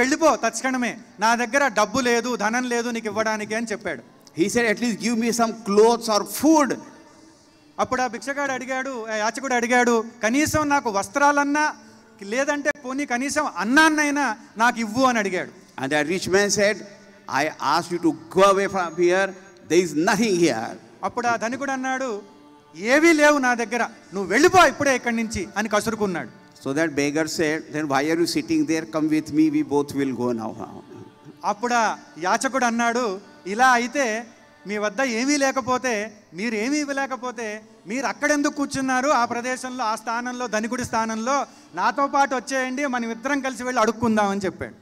వెళ్ళిపో తక్షణమే, నా దగ్గర డబ్బు లేదు, ధనం లేదు నీకు ఇవ్వడానికి అని చెప్పాడు. He said, at least give me some clothes or food. అప్పుడు ఆ భిక్షగాడు అడిగాడు, యాచకుడు అడిగాడు, కనీసం నాకు వస్త్రాలన్నా లేదంటే పోనీ కనీసం అన్నాన్నైనా నాకు ఇవ్వు అని అడిగాడు. And that rich man said, I asked you to go away from here, there is nothing here. అప్పుడు ఆ ధనికుడు అన్నాడు, ఏవీ లేవు నా దగ్గర, నువ్వు వెళ్ళిపో ఇప్పుడే ఇక్కడి నుంచి అని కసురుకున్నాడు. So that beggar said, then why are you sitting there? Come with me, we both will go now. అప్పుడు ఆ యాచకుడు అన్నాడు, ఇలా అయితే మీ వద్ద ఏమీ లేకపోతే, మీరు ఏమీ ఇవ్వలేకపోతే మీరు అక్కడెందుకు కూర్చున్నారు, ఆ ప్రదేశంలో, ఆ స్థానంలో, ధనికుడి స్థానంలో నాతో పాటు వచ్చేయండి, మనం ఇద్దరం కలిసి వెళ్ళి అడుక్కుందాం అని చెప్పాడు.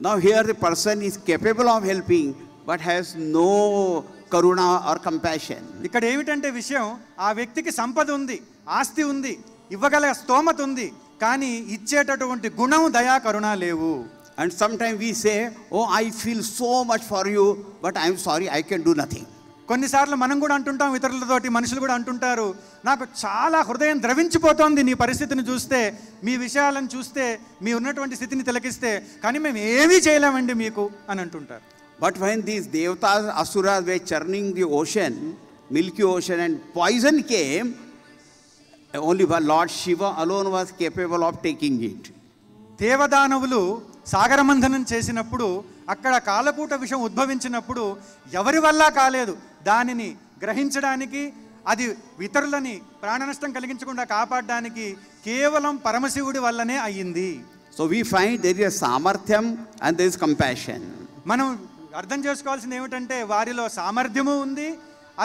Now here the person is capable of helping but has no karuna or compassion. ఇక్కడ ఏమిటంటే విషయం, ఆ వ్యక్తికి సంపద ఉంది, ఆస్తి ఉంది, ఇవ్వగల స్తోమత ఉంది, కానీ ఇచ్చేటటువంటి గుణం, దయా, కరుణ లేవు. And sometimes we say, oh, I feel so much for you, but I am sorry, I can do nothing. కొన్నిసార్లు మనం కూడా అంటుంటాం, ఇతరులతోటి మనుషులు కూడా అంటుంటారు, నాకు చాలా హృదయం ద్రవించిపోతోంది నీ పరిస్థితిని చూస్తే, మీ విషయాలను చూస్తే, మీ ఉన్నటువంటి స్థితిని తిలకిస్తే, కానీ మేము ఏమీ చేయలేమండి మీకు అని అంటుంటారు. But when these devatas, asuras were churning the ocean, milky ocean, and poison came, only Lord Shiva alone was capable of taking it. దేవదానవులు సాగరమంథనం చేసినప్పుడు, అక్కడ కాలకూట విషం ఉద్భవించినప్పుడు ఎవరి వల్ల కాలేదు, దానిని గ్రహించడానికి, అది ఇతరులని ప్రాణ నష్టం కలిగించకుండా కాపాడడానికి కేవలం పరమశివుడి వల్లనే అయ్యింది. So we find there is samarthyam and there is compassion. మనం అర్థం చేసుకోవాల్సింది ఏమిటంటే, వారిలో సామర్థ్యము ఉంది,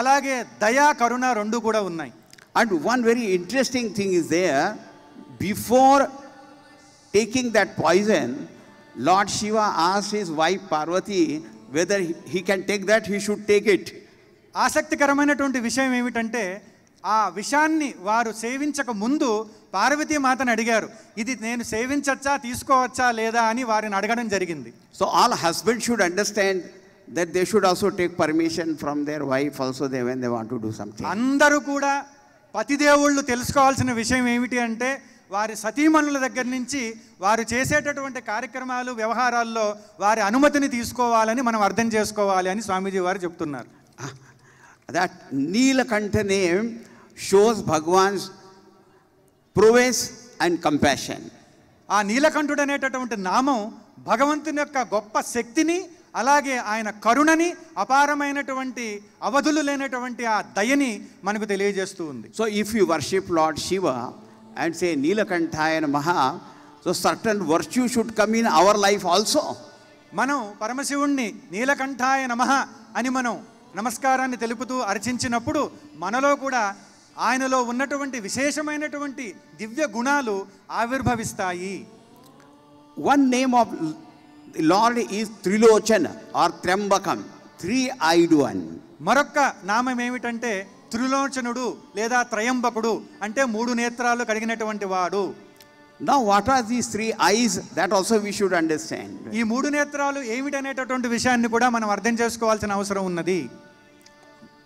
అలాగే దయా, కరుణ రెండు కూడా ఉన్నాయి. And one very interesting thing is there, before taking that poison, Lord Shiva asked his wife Parvati whether he can take that, he should take it. ఆసక్తికరమైనటువంటి విషయం ఏమిటంటే, ఆ విషాన్ని వారు సేవించక ముందు పార్వతీ మాతను అడిగారు, ఇది నేను సేవించచ్చా, తీసుకోవచ్చా లేదా అని వారిని అడగడం జరిగింది. So all husbands should understand that they should also take permission from their wife also when they want to do something. అందరూ కూడా పతిదేవుళ్ళు తెలుసుకోవాల్సిన విషయం ఏమిటి అంటే, వారి సతీమణుల దగ్గర నుంచి వారు చేసేటటువంటి కార్యక్రమాలు, వ్యవహారాల్లో వారి అనుమతిని తీసుకోవాలని మనం అర్థం చేసుకోవాలి అని స్వామీజీ వారు చెప్తున్నారు. That Neelakantha name shows Bhagwan's prowess and compassion. ఆ నీలకంఠుడు అనేటటువంటి నామం భగవంతుని యొక్క గొప్ప శక్తిని, అలాగే ఆయన కరుణని, అపారమైనటువంటి అవధులు లేనటువంటి ఆ దయని మనకు తెలియజేస్తూ ఉంది. So if you worship Lord Shiva and say Neelakanthaya Namaha, so certain virtue should come in our life also. మనం పరమశివుణ్ణి నీలకంఠాయ నమః అని మనం నమస్కారాన్ని తెలుపుతూ అర్చించినప్పుడు మనలో కూడా ఆయనలో ఉన్నటువంటి విశేషమైనటువంటి దివ్య గుణాలు ఆవిర్భవిస్తాయి. One name of the Lord is Trilochana or Trambakam, three-eyed one. మరొక్క నామం ఏమిటంటే త్రిలోచనుడు లేదా త్రయంబకుడు, అంటే మూడు నేత్రాలు కలిగినటువంటి వాడు. Now what are these three eyes? That also we should understand. ఈ మూడు నేత్రాలు ఏమిటనేటటువంటి విషయాన్ని కూడా మనం అర్థం చేసుకోవాల్సిన అవసరం ఉన్నది.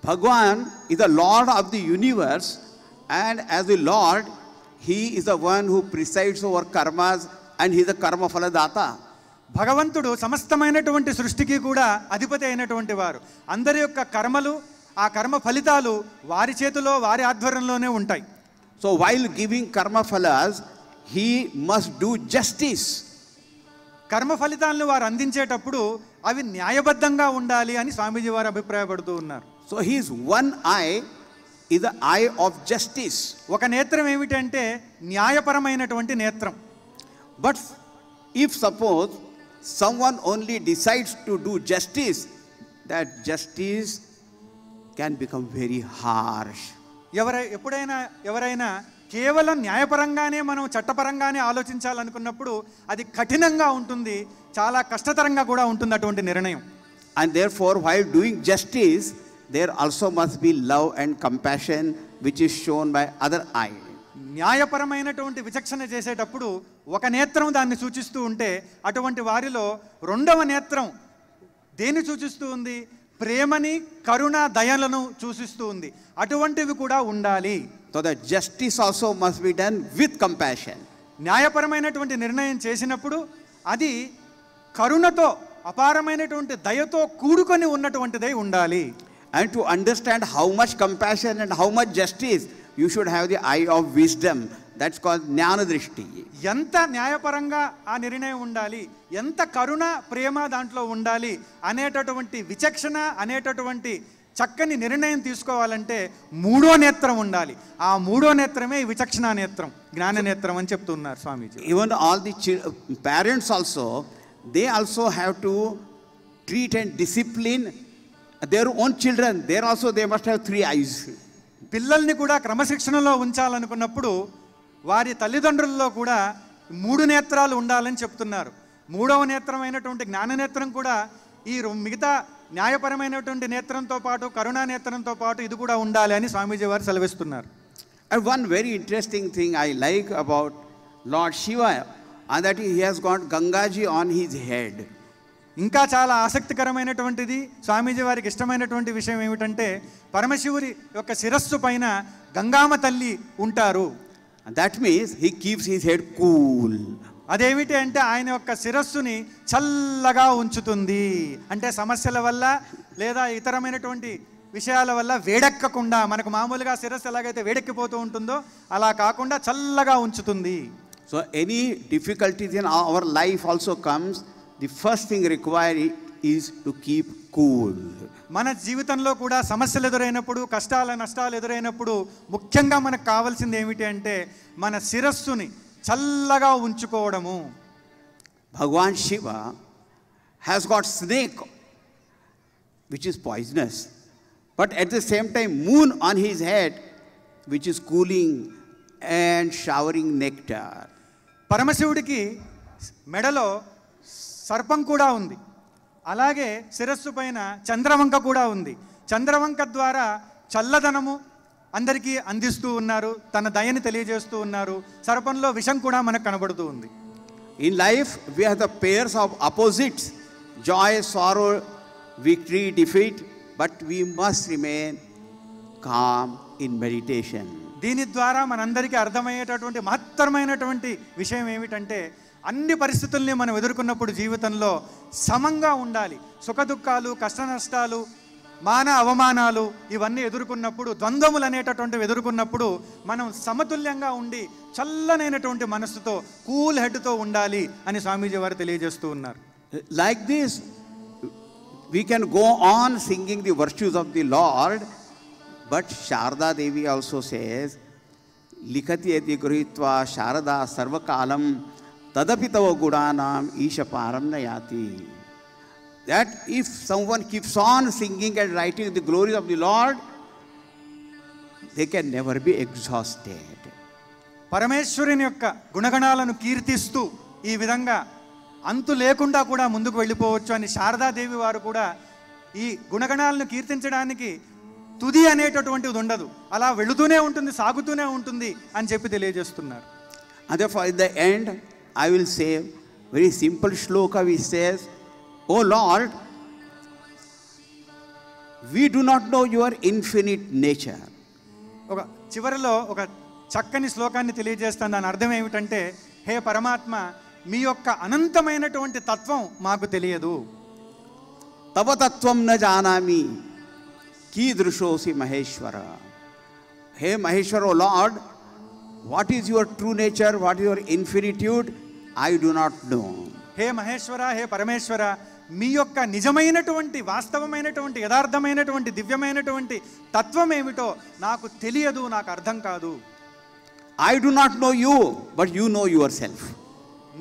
Bhagwan is the Lord of the universe, and as the Lord, he is the one who presides over karmas and he is the karma phala data. భగవంతుడు సమస్తమైనటువంటి సృష్టికి కూడా అధిపతి అయినటువంటి వారు. అందరి యొక్క కర్మలు, ఆ కర్మ ఫలితాలు వారి చేతిలో, వారి ఆధ్వర్యంలోనే ఉంటాయి. So while giving karma phalas, he must do justice. కర్మ ఫలితాలను వారు అందించేటప్పుడు అవి న్యాయబద్ధంగా ఉండాలి అని స్వామీజీ వారు అభిప్రాయపడుతూ ఉన్నారు. So his one eye is the eye of justice. ఒక నేత్రం ఏమిటంటే న్యాయపరమైనటువంటి నేత్రం. But if suppose someone only decides to do justice, that justice can become very harsh. ఎవరైనా కేవలం న్యాయపరంగానే మనం చట్టపరంగానే ఆలోచించాలనుకున్నప్పుడు అది కఠినంగా ఉంటుంది, చాలా కష్టతరంగా కూడా ఉంటుంది అటువంటి నిర్ణయం. And therefore while doing justice, there also must be love and compassion which is shown by other eye. న్యాయపరమైనటువంటి విచక్షణ చేసేటప్పుడు ఒక నేత్రం దాన్ని సూచిస్తూ ఉంటే, అటువంటి వారిలో రెండవ నేత్రం దేన్ని సూచిస్తూ ఉంది? ప్రేమని, కరుణ, దయలను సూచిస్తూ ఉంది. అటువంటివి కూడా ఉండాలి. So the justice also must be done with compassion. న్యాయపరమైనటువంటి నిర్ణయం చేసినప్పుడు అది కరుణతో అపారమైనటువంటి దయతో కూడుకొని ఉన్నటువంటిదై ఉండాలి. And to understand how much compassion and how much justice, you should have the eye of wisdom. That's called జ్ఞాన దృష్టి. ఎంత న్యాయపరంగా ఆ నిర్ణయం ఉండాలి, ఎంత కరుణ ప్రేమ దాంట్లో ఉండాలి అనేటటువంటి విచక్షణ అనేటటువంటి చక్కని నిర్ణయం తీసుకోవాలంటే మూడో నేత్రం ఉండాలి. ఆ మూడో నేత్రమే ఈ విచక్షణ నేత్రం, జ్ఞాన నేత్రం అని చెప్తున్నారు స్వామీజీ. Even all the parents also, they also have to treat and discipline their own children. There also they must have 3 eyes. పిల్లల్ని కూడా క్రమశిక్షణలో ఉంచాలనుకున్నప్పుడు వారి తల్లిదండ్రుల్లో కూడా 3 నేత్రాలు ఉండాలని చెప్తున్నారు. మూడవ నేత్రమైనటువంటి జ్ఞాన నేత్రం కూడా ఈ మిగతా న్యాయపరమైనటువంటి నేత్రంతో పాటు కరుణా నేత్రంతో పాటు ఇది కూడా ఉండాలి అని స్వామీజీ వారు సెలవిస్తున్నారు. And one very interesting thing I like about Lord Shiva, and that he has got Gangaji on his head. ఇంకా చాలా ఆసక్తికరమైనటువంటిది స్వామీజీ వారికి ఇష్టమైనటువంటి విషయం ఏమిటంటే పరమశివుడి యొక్క శిరస్సు పైన గంగామ తల్లి ఉంటారు. And that means he keeps his head cool. అదేమిటి అంటే ఆయన యొక్క శిరస్సుని చల్లగా ఉంచుతుంది. అంటే సమస్యల వల్ల లేదా ఇతరమైనటువంటి విషయాల వల్ల వేడెక్కకుండా, మనకు మామూలుగా శిరస్సు ఎలాగైతే వేడెక్కిపోతూ ఉంటుందో అలా కాకుండా చల్లగా ఉంచుతుంది. So any difficulties in our life also comes, the first thing required is to keep cool. మన జీవితంలో కూడా సమస్యలు ఎదురైనప్పుడు, కష్టాల నష్టాలు ఎదురైనప్పుడు ముఖ్యంగా మనకు కావాల్సింది ఏమిటి అంటే మన శిరస్సుని చల్లగా ఉంచుకోవడము. Bhagwan Shiva has got snake, which is poisonous, but at the same time moon on his head, which is cooling and showering nectar. పరమశివుడికి మెడలో సర్పం కూడా ఉంది, అలాగే శిరస్సు పైన చంద్రవంక కూడా ఉంది. చంద్రవంక ద్వారా చల్లదనము అందరికీ అందిస్తూ ఉన్నారు, తన దయని తెలియజేస్తూ ఉన్నారు. సర్పంలో విషం కూడా మనకు కనబడుతూ ఉంది. In life we have the pairs of opposites, joy, sorrow, victory, defeat, but we must remain calm in meditation. దీని ద్వారా మనందరికీ అర్థమయ్యేటటువంటి మహత్తరమైనటువంటి విషయం ఏమిటంటే అన్ని పరిస్థితుల్ని మనం ఎదుర్కొన్నప్పుడు జీవితంలో సమంగా ఉండాలి. సుఖదుఖాలు, కష్ట నష్టాలు, మాన అవమానాలు ఇవన్నీ ఎదుర్కొన్నప్పుడు, ద్వంద్వములు అనేటటువంటివి ఎదుర్కొన్నప్పుడు మనం సమతుల్యంగా ఉండి చల్లనైనటువంటి మనస్సుతో కూల్ హెడ్తో ఉండాలి అని స్వామీజీ వారు తెలియజేస్తూ ఉన్నారు. Like this we can go on singing the virtues of the Lord, but Sharda Devi also says, Likhati eti gruhitva Sharada sarvakalam tadapi tava gudanam isha param nayati. That if someone keeps on singing and writing the glories of the Lord, they can never be exhausted. పరమేశ్వరుని యొక్క గుణగణాలను కీర్తిస్తూ ఈ విధంగా అంతు లేకుండా కూడా ముందుకు వెళ్ళిపోవచ్చు అని శారదాదేవి వారు కూడా ఈ గుణగణాలను కీర్తించడానికి తుది అనేటటువంటిది ఉండదు, అలా వెళుతూనే ఉంటుంది, సాగుతూనే ఉంటుంది అని చెప్పి తెలియజేస్తున్నారు. And therefore at the end I will say very simple shloka which says, O Lord, we do not know your infinite nature. ఒక చివరిలో ఒక చక్కని శ్లోకాన్ని తెలియజేస్తాను. దాని అర్థం ఏమిటంటే, హే పరమాత్మ, మీ యొక్క అనంతమైనటువంటి తత్వం మాకు తెలియదు. తవ తత్వం న జానామి కీదృశోసి మహేశ్వర. హే Maheshwara, O lord, what is your true nature, what is your infinitude, I do not know. హే మహేశ్వర, హే పరమేశ్వర, మీ యొక్క నిజమైనటువంటి, వాస్తవమైనటువంటి, యథార్థమైనటువంటి, దివ్యమైనటువంటి తత్వం ఏమిటో నాకు తెలియదు, నాకు అర్థం కాదు. I do not know you, but you know yourself.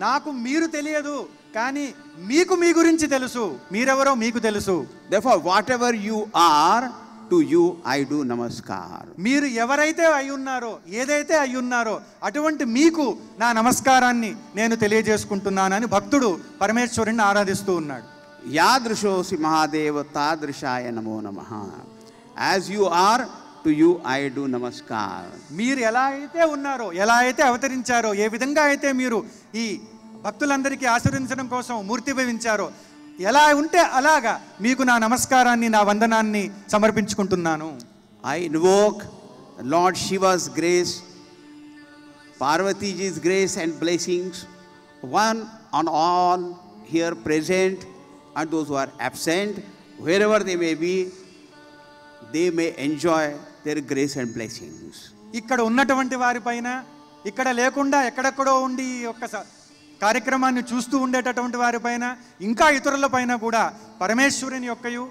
నాకు మీరు తెలియదు, కానీ మీకు మీ గురించి తెలుసు, మీరెవరో మీకు తెలుసు. Therefore, whatever you are, to you I do namaskar. మీరు ఎవరైతే అయ్యున్నారో, ఏదైతే అయ్యున్నారో అటువంటి మీకు నా నమస్కారాన్ని నేను తెలియజేసుకుంటున్నానని భక్తుడు పరమేశ్వరుని ఆరాధిస్తూ ఉన్నాడు. యాదృశోసి మహాదేవ తాదృశాయ నమో నమః. As you are, to you I do namaskar. మీరు ఎలా అయితే ఉన్నారో, ఎలా అయితే అవతరించారో, ఏ విధంగా అయితే మీరు ఈ భక్తులందరికీ ఆశీర్వదించడం కోసం మూర్తిభవించారో, ఎలా ఉంటే అలాగా మీకు నా నమస్కారాన్ని, నా వందనాన్ని సమర్పించుకుంటున్నాను. I invoke Lord Shiva's grace, Parvatiji's grace and blessings, one on all here present and those who are absent, wherever they may be, they may enjoy their grace and blessings. ఇక్కడ ఉన్నటువంటి వారిపైన, ఇక్కడ లేకుండా ఎక్కడెక్కడో ఉండి ఈ యొక్క కార్యక్రమాన్ని చూస్తూ ఉండేటటువంటి వారిపైన, ఇంకా ఇతరులపైన కూడా పరమేశ్వరుని యొక్కయు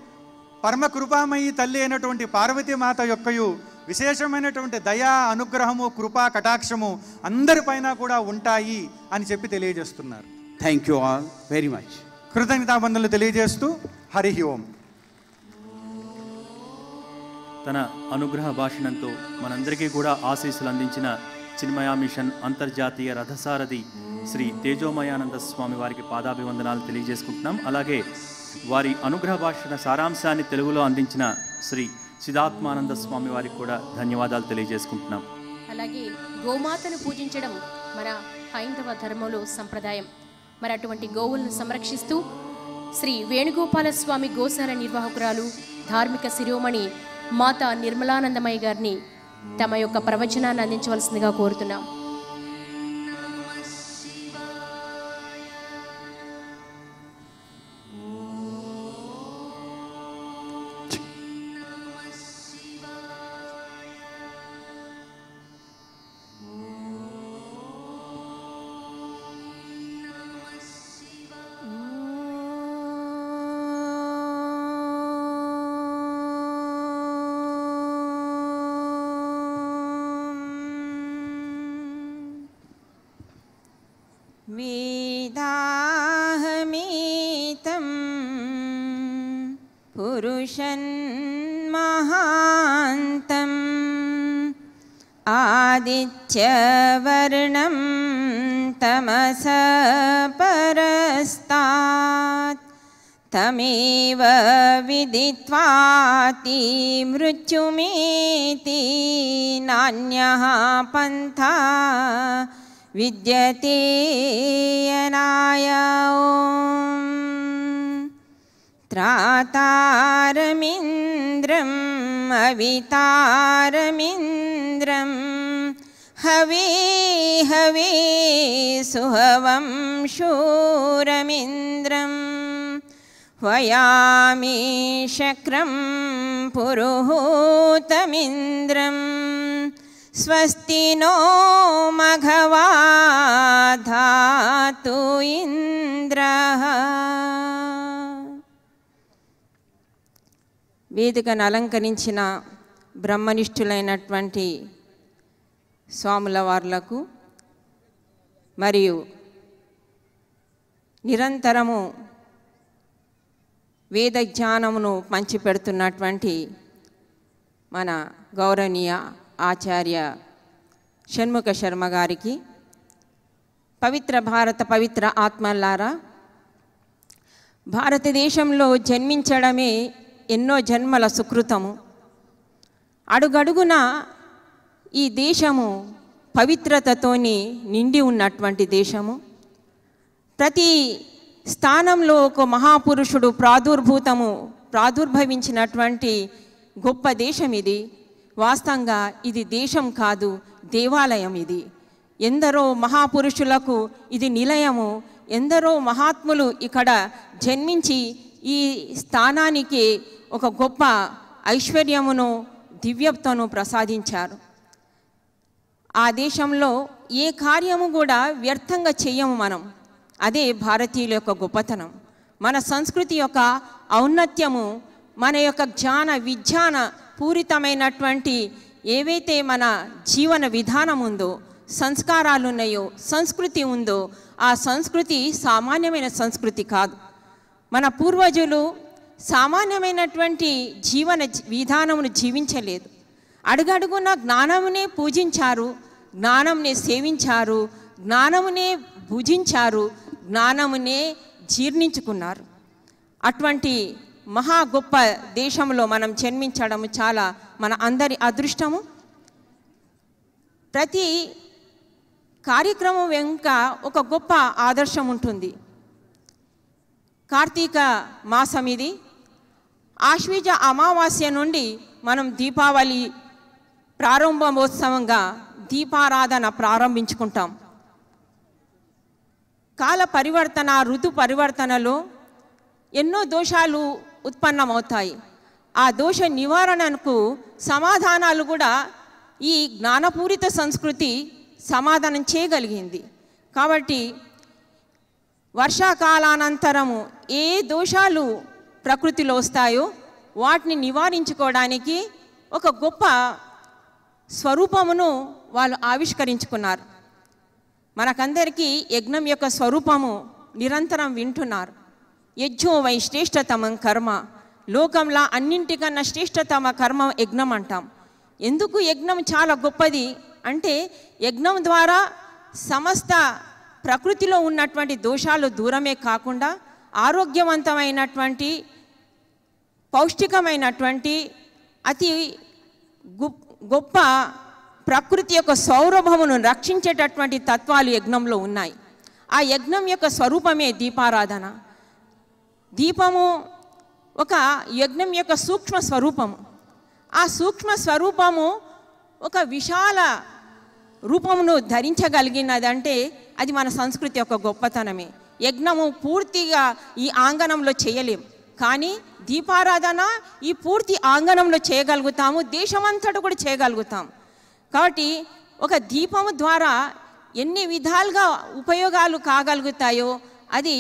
పరమ కృపామయి తల్లి అయినటువంటి పార్వతీమాత యొక్కయు విశేషమైనటువంటి దయా, అనుగ్రహము, కృపా, కటాక్షము అందరిపైన కూడా ఉంటాయి అని చెప్పి తెలియజేస్తున్నారు. Thank you all very much. కృతజ్ఞతాబంధనలు తెలియజేస్తూ హరి ఓం. తన అనుగ్రహ భాషణంతో మనందరికీ కూడా ఆశీస్సులు అందించిన చిన్మయ మిషన్ అంతర్జాతీయ రథసారథి శ్రీ తేజోమయానంద స్వామి వారికి పాదాభివందనాలు తెలియజేసుకుంటున్నాం. అలాగే వారి అనుగ్రహ భాషణ సారాంశాన్ని తెలుగులో అందించిన శ్రీ సిద్ధాత్మానంద స్వామి వారికి కూడా ధన్యవాదాలు తెలియజేసుకుంటున్నాం. అలాగే గోమాతను పూజించడం మన హైందవ ధర్మంలో సంప్రదాయం. మరి అటువంటి గోవులను సంరక్షిస్తూ శ్రీ వేణుగోపాల స్వామి గోశాల నిర్వాహకురాలు ధార్మిక శిరోమణి మాతా నిర్మలానందమయ్య గారిని తమ యొక్క ప్రవచనాన్ని అందించవలసిందిగా కోరుతున్నాం. वेदाहमेतं पुरुषन्महान्तम् आदित्यवर्णं तमसः परस्तात् तमेव विदित्वाति मृत्युमेति नान्यः पन्था विद्यते यनाय ॐ त्रातारमिन्द्रम् अवितारमिन्द्रं हवे हवे सुहवं शूरमिन्द्रं वयामि शक्रं पुरुहूतमिन्द्रं स्वस्ति नो मघवा धातु इंद्रः. వేదికను అలంకరించిన బ్రహ్మనిష్ఠులైనటువంటి స్వాముల వార్లకు మరియు నిరంతరము వేద జ్ఞానమును పంచిపెడుతున్నటువంటి మన గౌరవనీయ ఆచార్య షణ్ముఖ శర్మ గారికి, పవిత్ర భారత పవిత్ర ఆత్మలారా, భారతదేశంలో జన్మించడమే ఎన్నో జన్మల సుకృతము. అడుగడుగున ఈ దేశము పవిత్రతతోని నిండి ఉన్నటువంటి దేశము. ప్రతి స్థానంలో ఒక మహాపురుషుడు ప్రాదుర్భవించినటువంటి గొప్ప దేశం ఇది. వాస్తవంగా ఇది దేశం కాదు, దేవాలయం ఇది. ఎందరో మహాపురుషులకు ఇది నిలయము. ఎందరో మహాత్ములు ఇక్కడ జన్మించి ఈ స్థానానికి ఒక గొప్ప ఐశ్వర్యమును, దివ్యతను ప్రసాదించారు. ఆ దేశంలో ఏ కార్యము కూడా వ్యర్థంగా చెయ్యము మనం. అదే భారతీయుల యొక్క గొప్పతనం, మన సంస్కృతి యొక్క ఔన్నత్యము, మన యొక్క జ్ఞాన విజ్ఞాన పూరితమైనటువంటి ఏవైతే మన జీవన విధానం ఉందో, సంస్కారాలు ఉన్నాయో, సంస్కృతి ఉందో, ఆ సంస్కృతి సామాన్యమైన సంస్కృతి కాదు. మన పూర్వజులు సామాన్యమైనటువంటి జీవన విధానమును జీవించలేదు. అడుగడుగున జ్ఞానమునే పూజించారు, జ్ఞానమునే సేవించారు, జ్ఞానమునే భుజించారు, జ్ఞానమునే జీర్ణించుకున్నారు. అటువంటి మహా గొప్ప దేశంలో మనం జన్మించడం చాలా మన అందరి అదృష్టము. ప్రతి కార్యక్రమం వెనుక ఒక గొప్ప ఆదర్శం ఉంటుంది. కార్తీక మాసం ఇది. ఆశ్వీజ అమావాస్య నుండి మనం దీపావళి ప్రారంభోత్సవంగా దీపారాధన ప్రారంభించుకుంటాం. కాల పరివర్తన, ఋతు పరివర్తనలో ఎన్నో దోషాలు ఉత్పన్నమవుతాయి. ఆ దోష నివారణకు సమాధానాలు కూడా ఈ జ్ఞానపూరిత సంస్కృతి సమాధానం చేయగలిగింది. కాబట్టి వర్షాకాలానంతరము ఏ దోషాలు ప్రకృతిలో వస్తాయో వాటిని నివారించుకోవడానికి ఒక గొప్ప స్వరూపమును వాళ్ళు ఆవిష్కరించుకున్నారు. మనకందరికీ యజ్ఞం యొక్క స్వరూపము నిరంతరం వింటున్నారు. యజ్ఞో వై శ్రేష్టతమం కర్మ, లోకంలో అన్నింటికన్నా శ్రేష్టతమ కర్మ యజ్ఞం అంటాం. ఎందుకు యజ్ఞం చాలా గొప్పది అంటే యజ్ఞం ద్వారా సమస్త ప్రకృతిలో ఉన్నటువంటి దోషాలు దూరమే కాకుండా ఆరోగ్యవంతమైనటువంటి పౌష్టికమైనటువంటి అతి గొప్ప ప్రకృతి యొక్క సౌరభమును రక్షించేటటువంటి తత్వాలు యజ్ఞంలో ఉన్నాయి. ఆ యజ్ఞం యొక్క స్వరూపమే దీపారాధన. దీపము ఒక యజ్ఞం యొక్క సూక్ష్మ స్వరూపము. ఆ సూక్ష్మ స్వరూపము ఒక విశాల రూపమును ధరించగలిగినదంటే అది మన సంస్కృతి యొక్క గొప్పతనమే. యజ్ఞము పూర్తిగా ఈ ఆంగణంలో చేయలేం, కానీ దీపారాధన ఈ పూర్తి ఆంగణంలో చేయగలుగుతాము, దేశమంతటా కూడా చేయగలుగుతాం. కాబట్టి ఒక దీపము ద్వారా ఎన్ని విధాలుగా ఉపయోగాలు కాగలుగుతాయో అది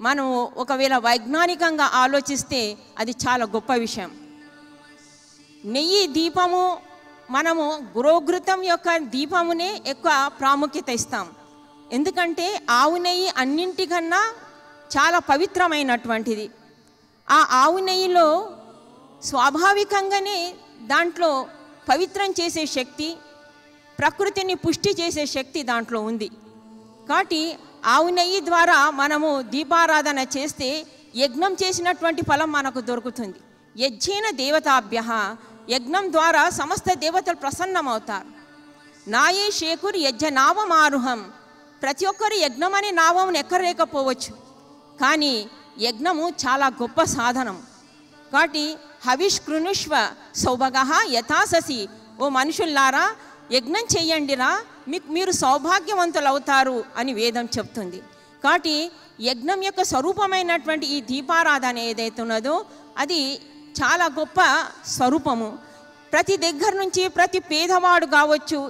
మనం ఒకవేళ వైజ్ఞానికంగా ఆలోచిస్తే అది చాలా గొప్ప విషయం. నెయ్యి దీపము మనము గృహఘృతం యొక్క దీపమునే ఎక్కువ ప్రాముఖ్యత ఇస్తాం. ఎందుకంటే ఆవు నెయ్యి అన్నింటికన్నా చాలా పవిత్రమైనటువంటిది. ఆ ఆవు నెయ్యిలో స్వాభావికంగానే దాంట్లో పవిత్రం చేసే శక్తి, ప్రకృతిని పుష్టి చేసే శక్తి దాంట్లో ఉంది. కాబట్టి ఆవు నెయ్యి ద్వారా మనము దీపారాధన చేస్తే యజ్ఞం చేసినటువంటి ఫలం మనకు దొరుకుతుంది. యజ్ఞేన దేవతాభ్యః, యజ్ఞం ద్వారా సమస్త దేవతలు ప్రసన్నమవుతారు. నాయే శేకుర్ యజ్ఞ నావమారుహం, ప్రతి ఒక్కరు యజ్ఞం అనే నావమును ఎక్కలేకపోవచ్చు, కానీ యజ్ఞము చాలా గొప్ప సాధనం. కాబట్టి హవిష్కృణుష్వ సౌభగః యథాససి, ఓ మనుషుల్లారా యజ్ఞం చెయ్యండిరా, మీరు సౌభాగ్యవంతులు అవుతారు అని వేదం చెప్తుంది. కాబట్టి యజ్ఞం యొక్క స్వరూపమైనటువంటి ఈ దీపారాధన ఏదైతే ఉన్నదో అది చాలా గొప్ప స్వరూపము. ప్రతి దగ్గర నుంచి ప్రతి పేదవాడు కావచ్చు,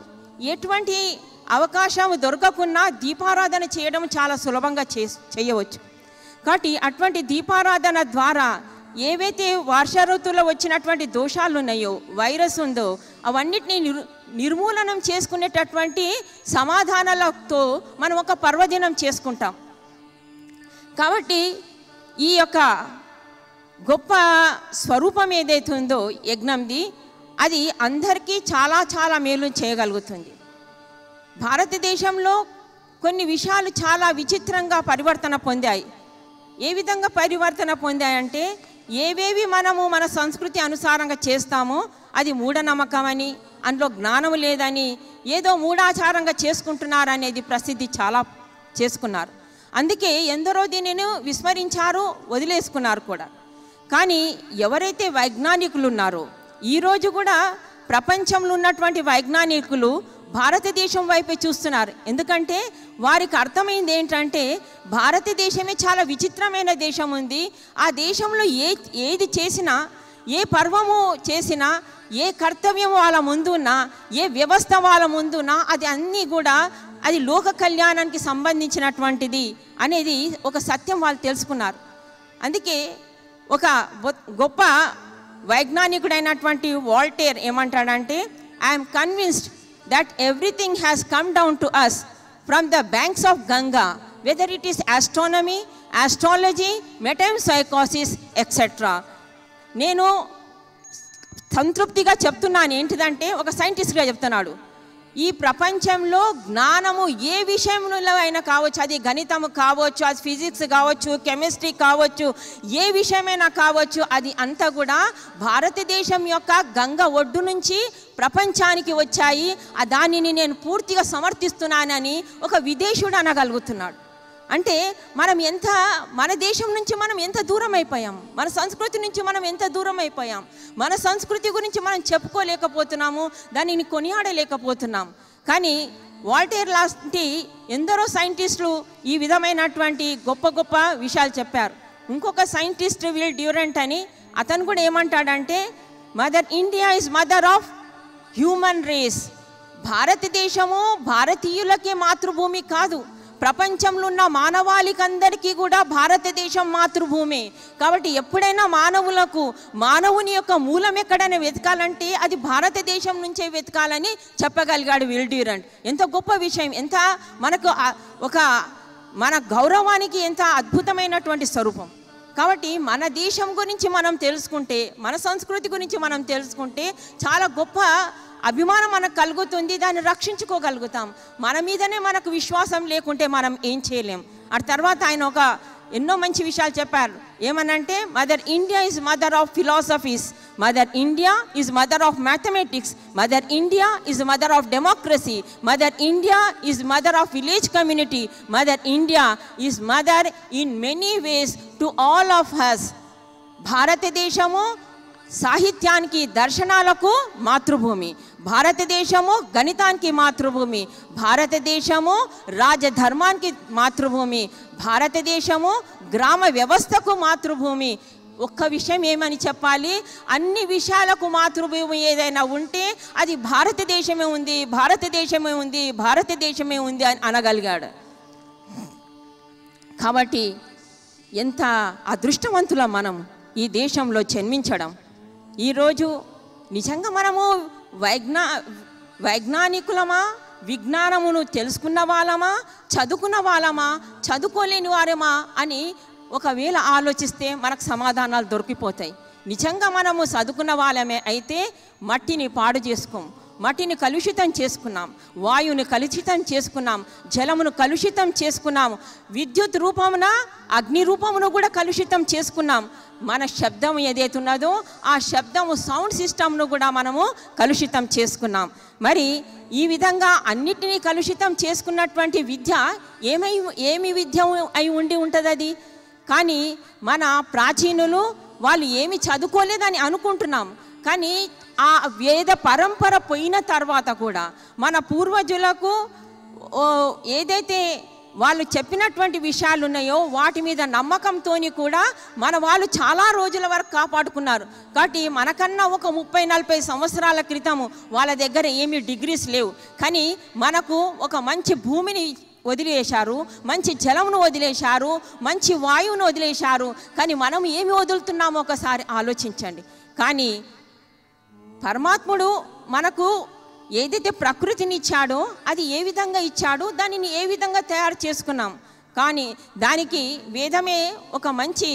ఎటువంటి అవకాశం దొరకకున్నా దీపారాధన చేయడం చాలా సులభంగా చేయవచ్చు. కాబట్టి అటువంటి దీపారాధన ద్వారా ఏవైతే వర్ష ఋతువులో వచ్చినటువంటి దోషాలు ఉన్నాయో, వైరస్ ఉందో, అవన్నిటినీ నిర్మూలనం చేసుకునేటటువంటి సమాధానాలతో మనం ఒక పర్వదినం చేసుకుంటాం. కాబట్టి ఈ యొక్క గొప్ప స్వరూపం ఏదైతే ఉందో యజ్ఞంది, అది అందరికీ చాలా చాలా మేలు చేయగలుగుతుంది. భారతదేశంలో కొన్ని విషయాలు చాలా విచిత్రంగా పరివర్తన పొందాయి. ఏ విధంగా పరివర్తన పొందాయంటే, ఏవేవి మనము మన సంస్కృతి అనుసారంగా చేస్తామో అది మూఢనమ్మకమని, అందులో జ్ఞానం లేదని, ఏదో మూఢాచారంగా చేసుకుంటున్నారనేది ప్రసిద్ధి చాలా చేసుకున్నారు. అందుకే ఎందరో దీనిని విస్మరించారు, వదిలేసుకున్నారు కూడా. కానీ ఎవరైతే వైజ్ఞానికులు ఉన్నారో, ఈరోజు కూడా ప్రపంచంలో ఉన్నటువంటి వైజ్ఞానికులు భారతదేశం వైపే చూస్తున్నారు. ఎందుకంటే వారికి అర్థమైంది ఏంటంటే భారతదేశమే చాలా విచిత్రమైన దేశం ఉంది. ఆ దేశంలో ఏది చేసినా, ఏ పర్వము చేసినా, ఏ కర్తవ్యం వాళ్ళ ముందున్నా, ఏ వ్యవస్థ వాళ్ళ ముందున్నా అది అన్నీ కూడా అది లోక కళ్యాణానికి సంబంధించినటువంటిది అనేది ఒక సత్యం వాళ్ళు తెలుసుకున్నారు. అందుకే ఒక గొప్ప వైజ్ఞానికుడైనటువంటి వాల్టేర్ ఏమంటాడంటే, I'm convinced that everything has come down to us from the banks of Ganga, whether it is astronomy, astrology, metempsychosis, etc. నేను సంతృప్తిగా చెప్తున్నాను. ఏంటిదంటే ఒక సైంటిస్ట్గా చెప్తున్నాడు, ఈ ప్రపంచంలో జ్ఞానము ఏ విషయంలో అయినా కావచ్చు, అది గణితము కావచ్చు, అది ఫిజిక్స్ కావచ్చు, కెమిస్ట్రీ కావచ్చు, ఏ విషయమైనా కావచ్చు, అది అంతా కూడా భారతదేశం యొక్క గంగ ఒడ్డు నుంచి ప్రపంచానికి వచ్చాయి. దానిని నేను పూర్తిగా సమర్థిస్తున్నానని ఒక విదేశీయుడు అనగలుగుతున్నాడు. అంటే మన దేశం నుంచి మనం ఎంత దూరం అయిపోయాం, మన సంస్కృతి నుంచి మనం ఎంత దూరం అయిపోయాం, మన సంస్కృతి గురించి మనం చెప్పుకోలేకపోతున్నాము, దానిని కొనియాడలేకపోతున్నాం. కానీ వాల్టేర్ లాంటి ఎందరో సైంటిస్టులు ఈ విధమైనటువంటి గొప్ప గొప్ప విషయాలు చెప్పారు. ఇంకొక సైంటిస్ట్ విల్ డ్యూరెంట్ అని, అతను కూడా ఏమంటాడంటే, mother India is mother of human race. భారతదేశము భారతీయులకే మాతృభూమి కాదు, ప్రపంచంలో ఉన్న మానవాళికందరికీ కూడా భారతదేశం మాతృభూమి. కాబట్టి ఎప్పుడైనా మానవుని యొక్క మూలం ఎక్కడైనా వెతకాలంటే అది భారతదేశం నుంచే వెతకాలని చెప్పగలిగాడు విల్ డ్యూరెంట్. ఎంత గొప్ప విషయం, ఎంత మనకు మన గౌరవానికి ఎంత అద్భుతమైనటువంటి స్వరూపం. కాబట్టి మన దేశం గురించి మనం తెలుసుకుంటే, మన సంస్కృతి గురించి మనం తెలుసుకుంటే చాలా గొప్ప అభిమానం మనకు కలుగుతుంది, దాన్ని రక్షించుకోగలుగుతాం. మన మీదనే మనకు విశ్వాసం లేకుంటే మనం ఏం చేయలేం. ఆ తర్వాత ఆయన ఎన్నో మంచి విషయాలు చెప్పారు. ఏమనంటే, mother India is mother of philosophies, mother India is mother of mathematics, mother India is mother of democracy, mother India is mother of village community, mother India is mother in many ways to all of has. భారతదేశము సాహిత్యానికి, దర్శనాలకు మాతృభూమి, భారతదేశము గణితానికి మాతృభూమి, భారతదేశము రాజధర్మానికి మాతృభూమి, భారతదేశము గ్రామ వ్యవస్థకు మాతృభూమి. ఒక్క విషయం ఏమని చెప్పాలి, అన్ని విషయాలకు మాతృభూమి ఏదైనా ఉంటే అది భారతదేశమే ఉంది, భారతదేశమే ఉంది, భారతదేశమే ఉంది అని అనగలిగాడు. కాబట్టి ఎంత అదృష్టవంతులం మనం ఈ దేశంలో జన్మించడం. ఈరోజు నిజంగా మనము వైజ్ఞానికులమా, విజ్ఞానమును తెలుసుకున్న వాళ్ళమా, చదువుకున్న వాళ్ళమా, చదువుకోలేని వారమా అని ఒకవేళ ఆలోచిస్తే మనకు సమాధానాలు దొరికిపోతాయి. నిజంగా మనము చదువుకున్న వాళ్ళమే అయితే మట్టిని పాడు చేసుకోం, మట్టిని కలుషితం చేసుకున్నాం, వాయువుని కలుషితం చేసుకున్నాం, జలమును కలుషితం చేసుకున్నాం, విద్యుత్ రూపమున అగ్ని రూపమును కూడా కలుషితం చేసుకున్నాం. మన శబ్దం ఏదైతున్నదో ఆ శబ్దము సౌండ్ సిస్టమ్ను కూడా మనము కలుషితం చేసుకున్నాం. మరి ఈ విధంగా అన్నిటినీ కలుషితం చేసుకున్నటువంటి విద్య ఏమి విద్య అయి ఉంటుంది అది? కానీ మన ప్రాచీనులు వాళ్ళు ఏమి చదువుకోలేదని అనుకుంటున్నాం. కానీ ఆ వేద పరంపర పోయిన తర్వాత కూడా మన పూర్వజులకు ఏదైతే వాళ్ళు చెప్పినటువంటి విషయాలు ఉన్నాయో వాటి మీద నమ్మకంతో కూడా మన వాళ్ళు చాలా రోజుల వరకు కాపాడుకున్నారు. కాబట్టి మనకన్నా ఒక 30-40 సంవత్సరాల క్రితము వాళ్ళ దగ్గర ఏమీ డిగ్రీస్ లేవు, కానీ మనకు ఒక మంచి భూమిని వదిలేశారు, మంచి జలమును వదిలేశారు, మంచి వాయువును వదిలేశారు. కానీ మనం ఏమి వదులుతున్నామో ఒకసారి ఆలోచించండి. కానీ పరమాత్ముడు మనకు ఏదైతే ప్రకృతిని ఇచ్చాడో అది ఏ విధంగా ఇచ్చాడో దానిని ఏ విధంగా తయారు చేసుకున్నాం. కానీ దానికి వేదమే ఒక మంచి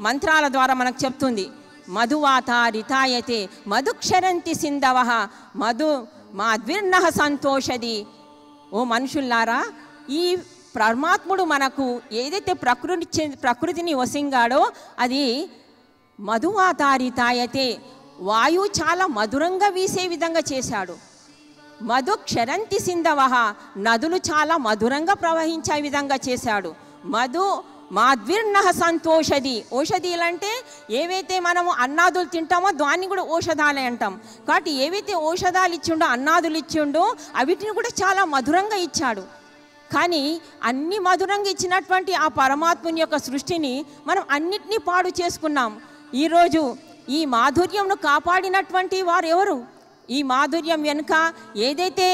మంత్రాల ద్వారా మనకు చెప్తుంది. మధువాత రితాయతే మధుక్షరంతి సింధవ మధు మాద్విర్నః సంతోషది. ఓ మనుషుల్లారా, ఈ పరమాత్ముడు మనకు ఏదైతే ప్రకృతిని వసింగాడో అది మధువాతారితాయతే, వాయువు చాలా మధురంగా వీసే విధంగా చేశాడు. మధు క్షరంతి సింధవ, నదులు చాలా మధురంగా ప్రవహించే విధంగా చేశాడు. మధు మాద్విర్నః సంతోషది, ఔషధీలు అంటే ఏవైతే మనము అన్నాదులు తింటామో దాన్ని కూడా ఔషధాలే అంటాం. కాబట్టి ఏవైతే ఔషధాలు ఇచ్చిండో, అన్నాదులు ఇచ్చిండో అవిటిని కూడా చాలా మధురంగా ఇచ్చాడు. కానీ అన్ని మధురంగా ఇచ్చినటువంటి ఆ పరమాత్ముని యొక్క సృష్టిని మనం అన్నిటినీ పాడు చేసుకున్నాం. ఈరోజు ఈ మాధుర్యంను కాపాడినటువంటి వారు ఎవరు? ఈ మాధుర్యం వెనుక ఏదైతే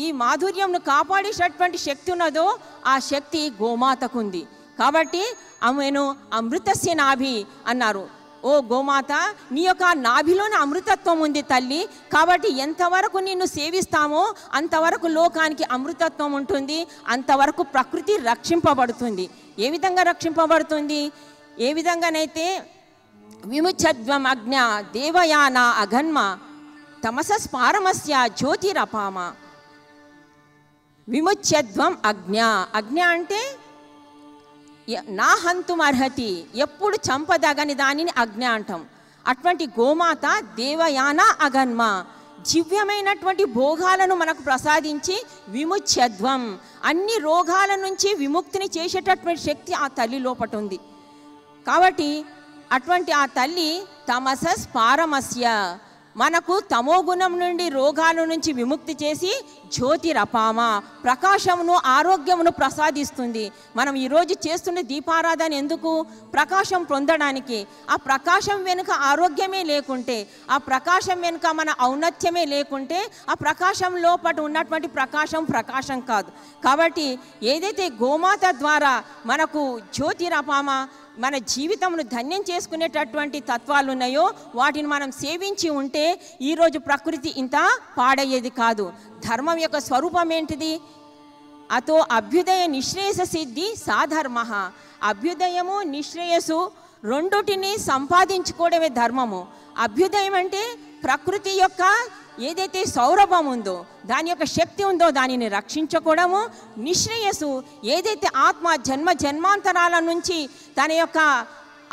ఈ మాధుర్యంను కాపాడేటటువంటి శక్తి ఉన్నదో ఆ శక్తి గోమాతకు ఉంది. కాబట్టి ఆమెను అమృతస్య నాభి అన్నారు. ఓ గోమాత, నీ యొక్క నాభిలోని అమృతత్వం ఉంది తల్లి. కాబట్టి ఎంతవరకు నిన్ను సేవిస్తామో అంతవరకు లోకానికి అమృతత్వం ఉంటుంది, అంతవరకు ప్రకృతి రక్షింపబడుతుంది. ఏ విధంగా రక్షింపబడుతుంది? ఏ విధంగానైతే విముచ్ఛద్వం అజ్ఞ దేవయాన అఘన్మ తమసస్పారమస్య జ్యోతిరపామ. విముచ్ఛద్వం అజ్ఞ, అజ్ఞ అంటే నా హంతుం అర్హతి, ఎప్పుడు చంపదగని దానిని అజ్ఞ అంటాం. అటువంటి గోమాత దేవయాన అగన్మ దివ్యమైనటువంటి భోగాలను మనకు ప్రసాదించి విముచ్ఛద్వం, అన్ని రోగాల నుంచి విముక్తిని చేసేటటువంటి శక్తి ఆ తల్లి లోపట ఉంది. కాబట్టి అటువంటి ఆ తల్లి తమసస్ పారమస్య, మనకు తమో గుణం నుండి రోగాల నుంచి విముక్తి చేసి జ్యోతిరపామ ప్రకాశమును ఆరోగ్యమును ప్రసాదిస్తుంది. మనం ఈరోజు చేస్తున్న దీపారాధన ఎందుకు? ప్రకాశం పొందడానికి. ఆ ప్రకాశం వెనుక ఆరోగ్యమే లేకుంటే, ఆ ప్రకాశం వెనుక మన ఔన్నత్యమే లేకుంటే, ఆ ప్రకాశం లోపల ఉన్నటువంటి ప్రకాశం కాదు. కాబట్టి ఏదైతే గోమాత ద్వారా మనకు జ్యోతిరపామ మన జీవితంను ధన్యం చేసుకునేటటువంటి తత్వాలు ఉన్నాయో వాటిని మనం సేవించి ఉంటే ఈరోజు ప్రకృతి ఇంత పాడయ్యేది కాదు. ధర్మం యొక్క స్వరూపం ఏంటిది? అతో అభ్యుదయ నిశ్రేయస సిద్ధి సాధర్మ. అభ్యుదయము నిశ్రేయసు రెండుటిని సంపాదించుకోవడమే ధర్మము. అభ్యుదయం అంటే ప్రకృతి యొక్క ఏదైతే సౌరభం ఉందో, దాని యొక్క శక్తి ఉందో దానిని రక్షించుకోవడము. నిశ్రేయస్సు ఏదైతే ఆత్మ జన్మాంతరాల నుంచి తన యొక్క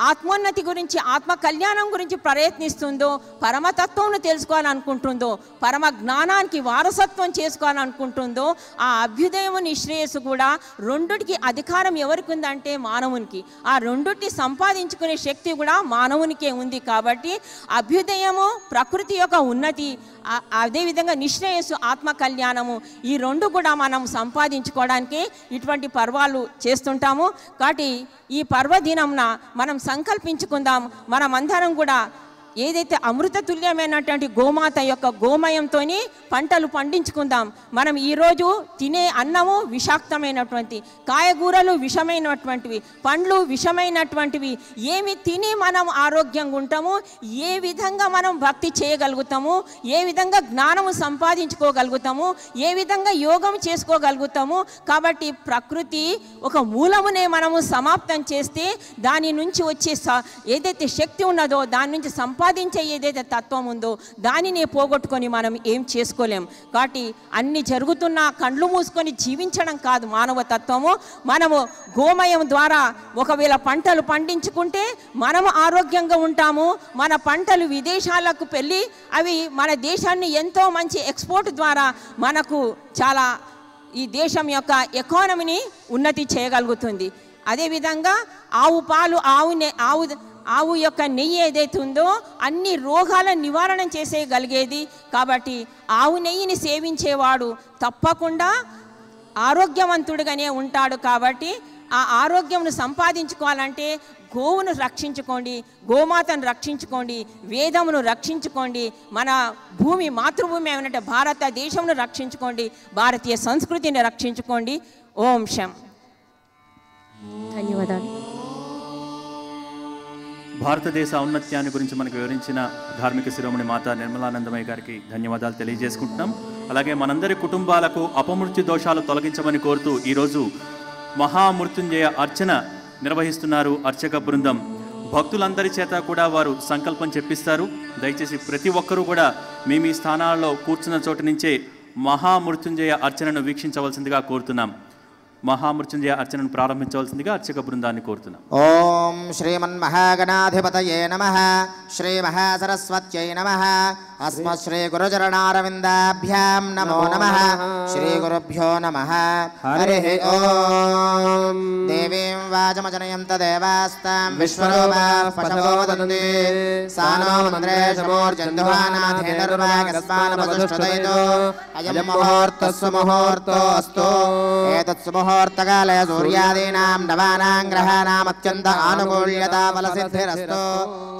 ఆత్మోన్నతి గురించి, ఆత్మ కళ్యాణం గురించి ప్రయత్నిస్తుందో, పరమతత్వం తెలుసుకోవాలనుకుంటుందో, పరమ జ్ఞానానికి వారసత్వం చేసుకోవాలనుకుంటుందో, ఆ అభ్యుదయము నిశ్రేయస్సు కూడా రెండుటికి అధికారం ఎవరికి ఉందంటే మానవునికి. ఆ రెండుటి సంపాదించుకునే శక్తి కూడా మానవునికే ఉంది. కాబట్టి అభ్యుదయము ప్రకృతి యొక్క ఉన్నతి, అదేవిధంగా నిశ్రేయస్సు ఆత్మ కళ్యాణము, ఈ రెండు కూడా మనం సంపాదించుకోవడానికి ఇటువంటి పర్వాలు చేస్తుంటాము. కాబట్టి ఈ పర్వదినంన మనం సంకల్పించుకుందాం, మనమందరం కూడా ఏదైతే అమృత తుల్యమైనటువంటి గోమాత యొక్క గోమయంతో పంటలు పండించుకుందాం. మనం ఈరోజు తినే అన్నము విషాక్తమైనటువంటి, కాయగూరలు విషమైనటువంటివి, పండ్లు విషమైనటువంటివి ఏమి తిని మనం ఆరోగ్యంగా ఉంటాము, ఏ విధంగా మనం భక్తి చేయగలుగుతాము, ఏ విధంగా జ్ఞానము సంపాదించుకోగలుగుతాము, ఏ విధంగా యోగం చేసుకోగలుగుతాము. కాబట్టి ప్రకృతి ఒక మూలమునే మనము సమాప్తం చేస్తే దాని నుంచి వచ్చే ఏదైతే శక్తి ఉన్నదో, దాని నుంచి సంపాదించే ఏదైతే తత్వం ఉందో దానిని పోగొట్టుకొని మనం ఏం చేసుకోలేం. కాబట్టి అన్ని జరుగుతున్నా కళ్ళు మూసుకొని జీవించడం కాదు మానవ తత్వము. మనము గోమయం ద్వారా ఒకవేళ పంటలు పండించుకుంటే మనము ఆరోగ్యంగా ఉంటాము. మన పంటలు విదేశాలకు వెళ్ళి అవి మన దేశాన్ని ఎంతో మంచి ఎక్స్పోర్ట్ ద్వారా మనకు చాలా ఈ దేశం యొక్క ఎకానమీని ఉన్నతి చేయగలుగుతుంది. అదేవిధంగా ఆవు పాలు, ఆవు యొక్క నెయ్యి ఏదైతే ఉందో అన్ని రోగాల నివారణ చేసేయగలిగేది. కాబట్టి ఆవు నెయ్యిని సేవించేవాడు తప్పకుండా ఆరోగ్యవంతుడుగానే ఉంటాడు. కాబట్టి ఆ ఆరోగ్యంను సంపాదించుకోవాలంటే గోవును రక్షించుకోండి, గోమాతను రక్షించుకోండి, వేదమును రక్షించుకోండి, మన భూమి మాతృభూమి ఏమంటే భారతదేశంను రక్షించుకోండి, భారతీయ సంస్కృతిని రక్షించుకోండి. ఓం శం. ధన్యవాదాలు. భారతదేశ ఔన్నత్యాన్ని గురించి మనకు వివరించిన ధార్మిక శిరోమణి మాతా నిర్మలానందమయ్య గారికి ధన్యవాదాలు తెలియజేసుకుంటున్నాం. అలాగే మనందరి కుటుంబాలకు అపమృత్యు దోషాలు తొలగించమని కోరుతూ ఈరోజు మహామృత్యుంజయ అర్చన నిర్వహిస్తున్నారు అర్చక బృందం. భక్తులందరి చేత కూడా వారు సంకల్పం చెప్పిస్తారు. దయచేసి ప్రతి ఒక్కరూ కూడా మీ స్థానాల్లో కూర్చున్న చోటు నుంచే మహామృత్యుంజయ అర్చనను వీక్షించవలసిందిగా కోరుతున్నాం. మహామృత్యుంజయ అర్చనను ప్రారంభించవలసిందిగా అర్చక బృందాన్ని కోరుతున్నాం. ఓం శ్రీమన్మహాగణాధిపతయే నమః. శ్రీ మహాసరస్వత్యై నమః. అస్మత్ శ్రీ గురుచరణారవిందాభ్యాం నమో నమః. శ్రీ గురుభ్యో నమః. హరిః ఓం. దేవీం వాచమజనయంత దేవాస్తాం విశ్వరూపాః పశవో వదంతి. సానో మంత్రేషు మూర్జన్దువానాథేనర్వాగస్మానపదుష్టుదైతో అయం ముహూర్తస్సు ముహూర్తో అస్తు. ఏతత్సు ముహూర్తకాలే సూర్యాదీనాం నవానాం గ్రహాణాం అత్యంత ఆనుకూల్యతా ఫలసిద్ధిరస్తు.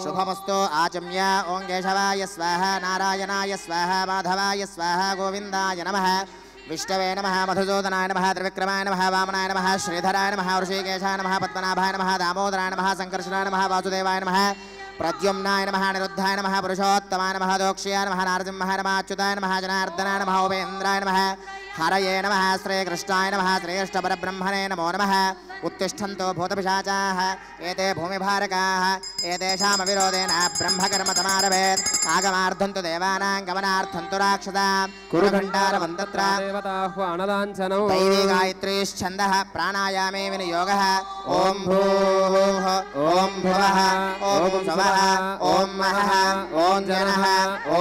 శుభమస్తు. ఆచమ్య. ఓం కేశవాయ స్వాహ, నారాయణాయ స్వాహ, మాధవాయ స్వాహ, గోవిందాయ నమః. విష్ణవే నమః. మధుసూదనాయ నమః. త్రివిక్రమాయ నమః. వామనాయ నమః. శ్రీధరాయ నమః. ఋషికేశాయ నమః. పద్మనాభాయ నమః. దామోదరాయ నమః. సంకర్షణాయ నమః. వాసుదేవాయ నమః. ప్రద్యుమ్నాయ నమః. నిరుద్ధాయ నమః. పురుషోత్తమాయ నమః. దోక్ష్యాయ నమః. నారసింహాయ నమః. అచ్యుతాయ నమః. జనార్దనాయ నమః. ఉపేంద్రాయ నమః. హరయే నమః. శ్రీకృష్ణాయ నమః. శ్రేష్ఠపరబ్రహ్మణే నమో నమః. उत्तिष्ठन्तो भूतपिशाचाः एते भूमिभारकाः एतेषामविरोधेन ब्रह्मकर्मतमारभेत् आगमार्थं तु देवानां गमनार्थं तु राक्षसां कुरु घण्टारवं तत्र देवताह्वानलाञ्छनौ दैवी गायत्रीश्छन्दः प्राणायामे विनियोगः ॐ भूः ॐ भुवः ॐ स्वः ॐ महः ॐ जनः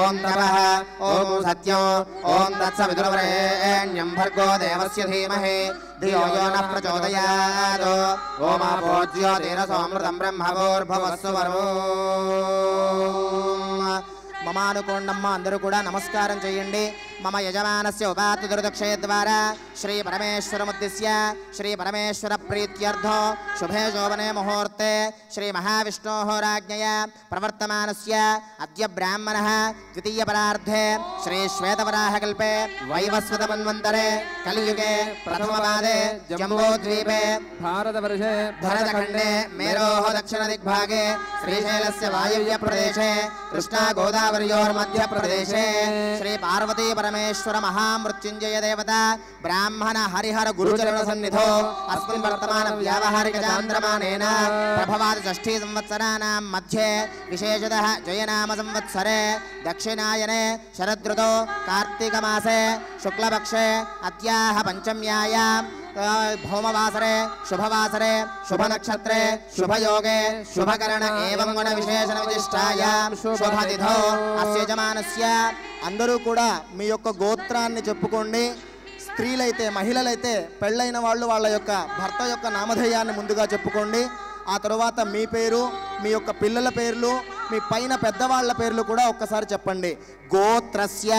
ॐ तपः ॐ सत्यं ॐ तत्सवितुर्वरेण्यं भर्गो देवस्य धीमहि धियो यो नः प्रचोदयात् ओमापो ज्योतिरसोऽमृतं ब्रह्मभूर्भुवः सुवर्णो మమ అనుకోండమ్మ. అందరూ కూడా నమస్కారం చేయండి. మమ యజమానస్య ఉపాత్తు దుర్దక్షయ ద్వారా శ్రీ పరమేశ్వరముద్దిశ్య శ్రీ పరమేశ్వర ప్రీత్యర్థో శుభే శోభనే ముహూర్తే శ్రీ మహావిష్ణోః రాజ్ఞయ ప్రవర్తమానస్య అద్య బ్రాహ్మణః ద్వితీయ పరార్ధే శ్రీ శ్వేతవరాహకల్పే వైవస్వత మన్వంతరే కలియుగే ప్రథమపాదే జంబూద్వీపే భారతవర్షే భరతఖండే మేరోః దక్షిణ దిగ్భాగే శ్రీశైలస్య వాయవ్య ప్రదేశే కృష్ణా గోదావరియోర్మధ్య ప్రదేశే శ్రీ పార్వతీ పరమేశ్వర మహామృత్యుంజయ దేవత బ్రాహ్మణ హరిహర గురుచరణ సన్నిధో అస్మిన్ వర్తమాన వ్యావహారిక చాంద్రమానేన ప్రభవాది షష్ఠీ సంవత్సరానాం మధ్యే విశేషతః జయనామ సంవత్సరే దక్షిణాయనే శరదృతో కార్తీక మాసే శుక్లపక్షే అద్యాః పంచమ్యాయాం భౌమవాసరే శుభవాసరే శుభనక్షత్రే శుభయోగే శుభకరణ ఏవం గుణ విశేషణ విశిష్టాయాం శుభతిథో అస్య యజమానస్య. అందరూ కూడా మీ యొక్క గోత్రాన్ని చెప్పుకోండి. స్త్రీలైతే మహిళలైతే పెళ్ళైన వాళ్ళు వాళ్ళ యొక్క భర్త యొక్క నామధేయాన్ని ముందుగా చెప్పుకోండి. ఆ తరువాత మీ పేరు, మీ యొక్క పిల్లల పేర్లు, మీ పైన పెద్దవాళ్ళ పేర్లు కూడా ఒక్కసారి చెప్పండి. గోత్రస్య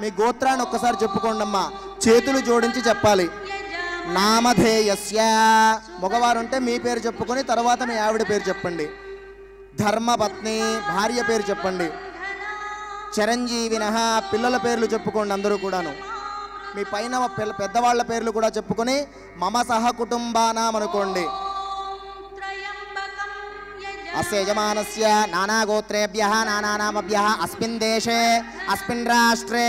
మీ గోత్రాన్ని ఒక్కసారి చెప్పుకోండి అమ్మా. చేతులు జోడించి చెప్పాలి. నామధేయస్య మగవారు ఉంటే మీ పేరు చెప్పుకొని తర్వాత మీ ఆవిడ పేరు చెప్పండి. ధర్మపత్ని భార్య పేరు చెప్పండి. చిరంజీవినః పిల్లల పేర్లు చెప్పుకోండి. అందరూ కూడాను మీ పైన పెద్దవాళ్ళ పేర్లు కూడా చెప్పుకొని మమ సహ కుటుంబానాం అనుకోండి. అస్య యజమానస్య నానాగోత్రేభ్యః నానానామభ్యః అస్మిన్ దేశే అస్మిన్ రాష్ట్రే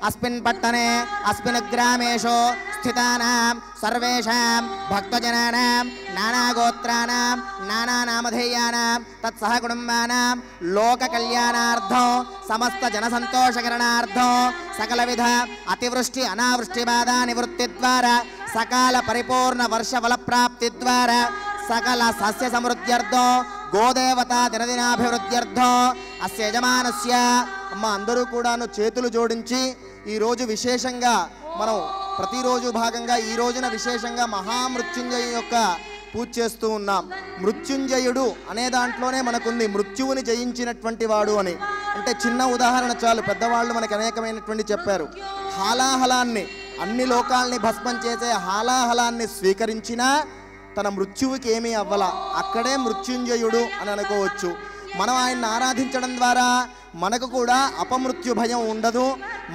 అస్మిన్ పట్టణే అస్మిన్ గ్రామేషు స్థితానాం సర్వేషాం భక్తజనానాం నానాగోత్రానాం నానానామధేయానాం తత్సహ కుటుంబానాం లోక కళ్యాణార్థం సమస్త జనసంతోషకరణార్థం సకలవిధ అతివృష్టి అనావృష్టి బాధా నివృత్తి ద్వారా సకాల పరిపూర్ణ వర్షఫల ప్రాప్తి ద్వారా సకల సస్య సమృద్ధ్యర్థం గోదేవత దినదినాభివృద్ధ్యర్థం అస్య యజమానస్య. అమ్మ అందరూ కూడాను చేతులు జోడించి ఈరోజు విశేషంగా మనం ప్రతిరోజు భాగంగా ఈ రోజున విశేషంగా మహామృత్యుంజయ యొక్క పూజ చేస్తూ ఉన్నాం. మృత్యుంజయుడు అనే దాంట్లోనే మనకుంది మృత్యువుని జయించినటువంటి వాడు అని. అంటే చిన్న ఉదాహరణ చాలు, పెద్దవాళ్ళు మనకు అనేకమైనటువంటి చెప్పారు. హాలాహలాన్ని అన్ని లోకాల్ని భస్మం చేసే హాలాహలాన్ని స్వీకరించినా తన మృత్యువుకి ఏమీ అవ్వాల, అక్కడే మృత్యుంజయుడు అని అనుకోవచ్చు. మనం ఆయన్ని ఆరాధించడం ద్వారా మనకు కూడా అపమృత్యు భయం ఉండదు.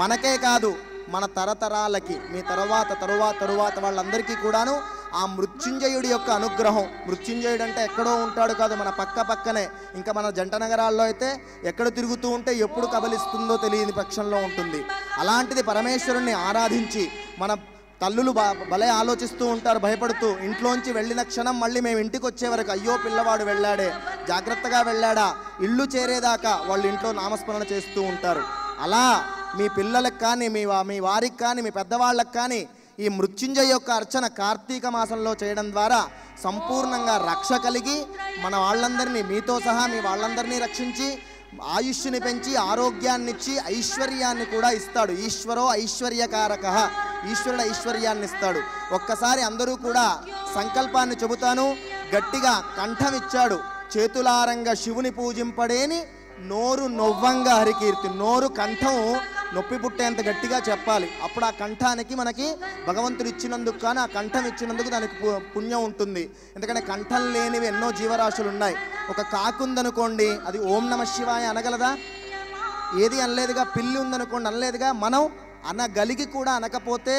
మనకే కాదు మన తరతరాలకి మీ తరువాత వాళ్ళందరికీ కూడాను ఆ మృత్యుంజయుడి యొక్క అనుగ్రహం. మృత్యుంజయుడు అంటే ఎక్కడో ఉంటాడు కాదు, మన పక్కనే. ఇంకా మన జంట నగరాల్లో అయితే ఎక్కడ తిరుగుతూ ఉంటే ఎప్పుడు కబలిస్తుందో తెలియని పక్షంలో ఉంటుంది. అలాంటిది పరమేశ్వరుణ్ణి ఆరాధించి మన తల్లులు భలే ఆలోచిస్తూ ఉంటారు భయపడుతూ. ఇంట్లోంచి వెళ్ళిన క్షణం మళ్ళీ మేము ఇంటికి వచ్చే వరకు అయ్యో పిల్లవాడు వెళ్ళాడే, జాగ్రత్తగా వెళ్ళాడా, ఇల్లు చేరేదాకా వాళ్ళు ఇంట్లో నామస్మరణ చేస్తూ ఉంటారు. అలా మీ పిల్లలకు కానీ మీ వారికి కానీ మీ పెద్దవాళ్ళకి కానీ ఈ మృత్యుంజయ యొక్క అర్చన కార్తీక మాసంలో చేయడం ద్వారా సంపూర్ణంగా రక్ష కలిగి మన వాళ్ళందరినీ మీతో సహా మీ వాళ్ళందరినీ రక్షించి ఆయుష్ని పెంచి ఆరోగ్యాన్నిచ్చి ఐశ్వర్యాన్ని కూడా ఇస్తాడు. ఈశ్వరో ఐశ్వర్యకారక, ఈశ్వరుడు ఐశ్వర్యాన్ని ఇస్తాడు. ఒక్కసారి అందరూ కూడా సంకల్పాన్ని చెబుతాను. గట్టిగా కంఠం ఇచ్చాడు. చేతులారంగా శివుని పూజింపడేని నోరు నొవ్వంగా హరికీర్తి. నోరు కంఠం నొప్పి పుట్టేంత గట్టిగా చెప్పాలి. అప్పుడు ఆ కంఠానికి మనకి భగవంతుడు ఇచ్చినందుకు కానీ ఆ కంఠం ఇచ్చినందుకు దానికి పుణ్యం ఉంటుంది. ఎందుకంటే కంఠం లేనివి ఎన్నో జీవరాశులు ఉన్నాయి. ఒక కాకుందనుకోండి, అది ఓం నమ శివాయ అనగలదా? ఏది అనలేదుగా. పిల్లి ఉందనుకోండి, అనలేదుగా. మనం అనగలిగి కూడా అనకపోతే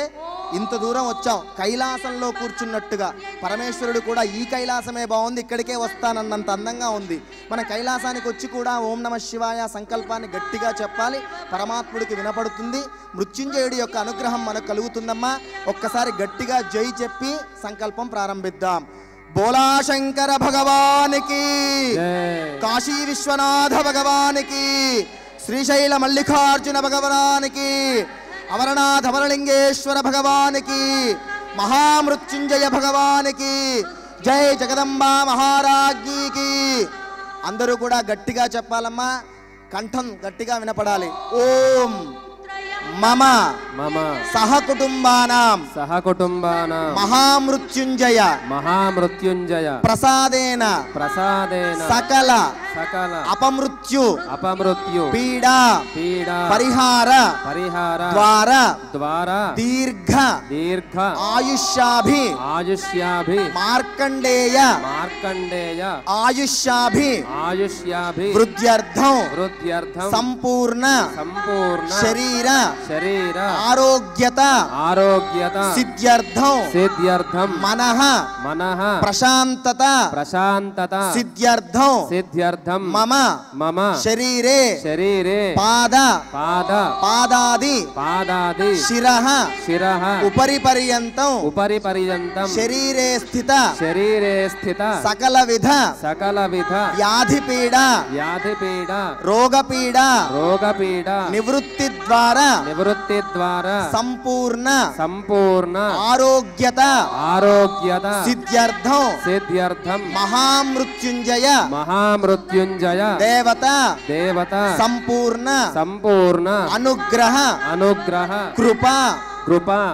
ఇంత దూరం వచ్చాం. కైలాసంలో కూర్చున్నట్టుగా పరమేశ్వరుడు కూడా ఈ కైలాసమే బాగుంది, ఇక్కడికే వస్తానన్నంత అందంగా ఉంది. మన కైలాసానికి వచ్చి కూడా ఓం నమ శివాయ సంకల్పాన్ని గట్టిగా చెప్పాలి. పరమాత్ముడికి వినపడుతుంది. మృత్యుంజయుడి యొక్క అనుగ్రహం మనకు కలుగుతుందమ్మా. ఒక్కసారి గట్టిగా జై చెప్పి సంకల్పం ప్రారంభిద్దాం. బోలా శంకర భగవానికి, కాశీ విశ్వనాథ భగవానికి, శ్రీశైల మల్లికార్జున భగవానికి, అమరనాథ అమరలింగేశ్వర భగవానికి, మహామృత్యుంజయ భగవానికి, జై జగదంబా మహారాజ్ఞికి. అందరూ కూడా గట్టిగా చెప్పాలమ్మా. కంఠం గట్టిగా వినపడాలి. ఓం మమ మమ సహకుటుంబానాం సహకుటుంబానాం మహామృత్యుంజయ మహామృత్యుంజయ ప్రసాదేన ప్రసాదేన సకల సకల అపమృత్యు అపమృత్యు పీడా పీడా పరిహార పరిహార ద్వారా దీర్ఘ ఆయుష్యాభి మార్కండేయ ఆయుష్యాభి వృద్ధ్యర్థం సంపూర్ణ శరీర ఆరోగ్యత సిద్ధ్యర్థం మనః ప్రశాంతత సిద్ధ్యర్థం మమ శరీరే పాదాది శిరః ఉపరి పర్యంతం శరీరే స్థిత సకల విధ వ్యాధి పీడ రోగ పీడ నివృత్తి ద్వారా సంపూర్ణ ఆరోగ్యత సిద్ధ్యర్థం మహామృత్యుంజయ దేవత సంపూర్ణ అనుగ్రహ కృప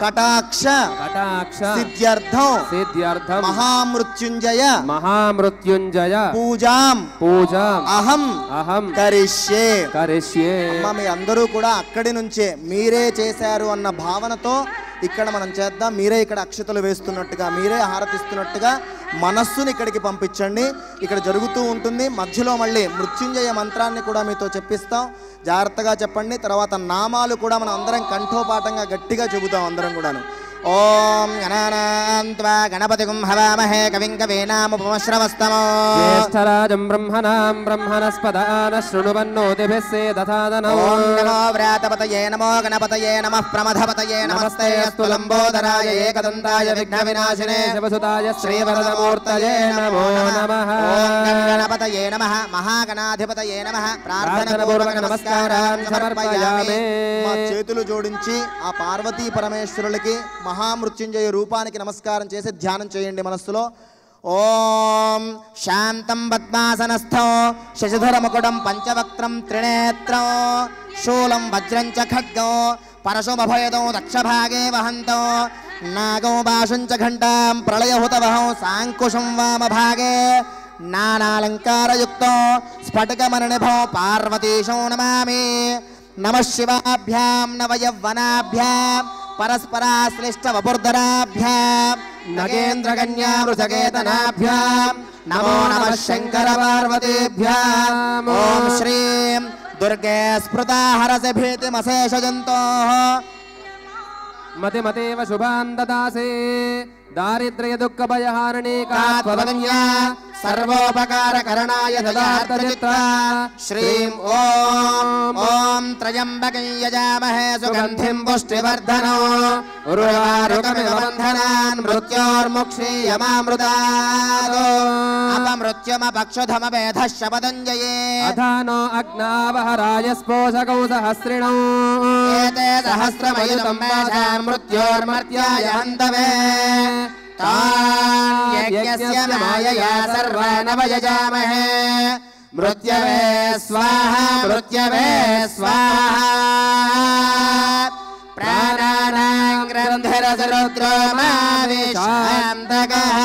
కటాక్ష సిద్ధ్యర్థం మహామృత్యుంజయ పూజాం అహం కరిష్యే. అమ్మ, మీ అందరూ కూడా అక్కడి నుంచే మీరే చేశారు అన్న భావనతో ఇక్కడ మనం చేద్దాం. మీరే ఇక్కడ అక్షతలు వేస్తున్నట్టుగా, మీరే హారతిస్తున్నట్టుగా మనస్సుని ఇక్కడికి పంపించండి. ఇక్కడ జరుగుతూ ఉంటుంది. మధ్యలో మళ్ళీ మృత్యుంజయ మంత్రాన్ని కూడా మీతో చెప్పిస్తాం. జాగ్రత్తగా చెప్పండి. తర్వాత నామాలు కూడా మనం అందరం కంఠోపాఠంగా గట్టిగా చెబుతాం అందరం కూడాను. ఓం గణానాన్త్వా గణపతిగుం హవామహే కవిం కవీనాముపమశ్రవస్తమో జ్యేష్ఠరాజం బ్రహ్మణాం బ్రహ్మణస్పదాన శృణువన్నోతిభిः సేదథాదనో. ఓం నమో వ్రాతపతయే నమో గణపతయే నమః ప్రమథపతయే నమస్తే అస్తు లంబోదరాయ ఏకదంతాయ విఘ్నవినాశినే శివసుతాయ శ్రీవరదమూర్తయే నమో నమః. ఓం గణపతయే నమః మహాగణాధిపతయే నమః. ప్రార్థనపూర్వక నమస్కారాన్ని సమర్పయామి. మా చేతులు జోడించి ఆ పార్వతీ పరమేశ్వరులకి మహామృత్యుంజయ రూపానికి నమస్కారం చేసి ధ్యానం చేయండి మనస్సులో. ఓం శాంతం పద్మాసనస్థో శశిధరముకుటం పంచవక్త్రం త్రినేత్రం శూలం వజ్రం చ ఖడ్గం పరశుమభయదో దక్షభాగే వహంతో నాగో భాషం చ ఘంటాం ప్రళయహుతవహం సాంకుశం వామభాగే నానాలంకారయుక్తో స్ఫటికమణినిభో పార్వతీశో నమామి. నమః శివాభ్యాం నవయవ్వనాభ్యాం పరస్పరాశ్లిష్ట వపుర్ధరాభ్యాం నగేంద్రకన్యామృతకేతనాభ్యాం నమో నమః శంకర పార్వతీభ్యాం. ఓం శ్రీం దుర్గే స్మృతా హరసి భీతిమశేషజంతోః మతిమతేవ శుభాన్ దదాసి దారిద్ర్య దుఃఖ భయహారిణీ కాత్వదన్యా సర్వోపకారకరణాయ సదార్థచిత్రా. శ్రీం ఓం ఓం త్రయంబకం యజామహే సుగంధిం పుష్టివర్ధనో ఉర్వారుకమివ బంధనాన్ మృత్యోర్ముక్షీయమామృతాద్ అపమృత్యుమపక్షుధమవేధః శపదంజయే. అథానో అగ్నావహరాయ స్పోషకౌ సహస్రిణౌ ఏతే సహస్రమయుతం మేషాన్ మృత్యోర్మర్త్యాయ హంతవే. యజ్ఞస్య మాయయా సర్వానవయజామహే మృత్యవే స్వాహా మృత్యవే స్వాహా. ప్రాణానాం గ్రంథిరసరుద్రో మావిశాంతకః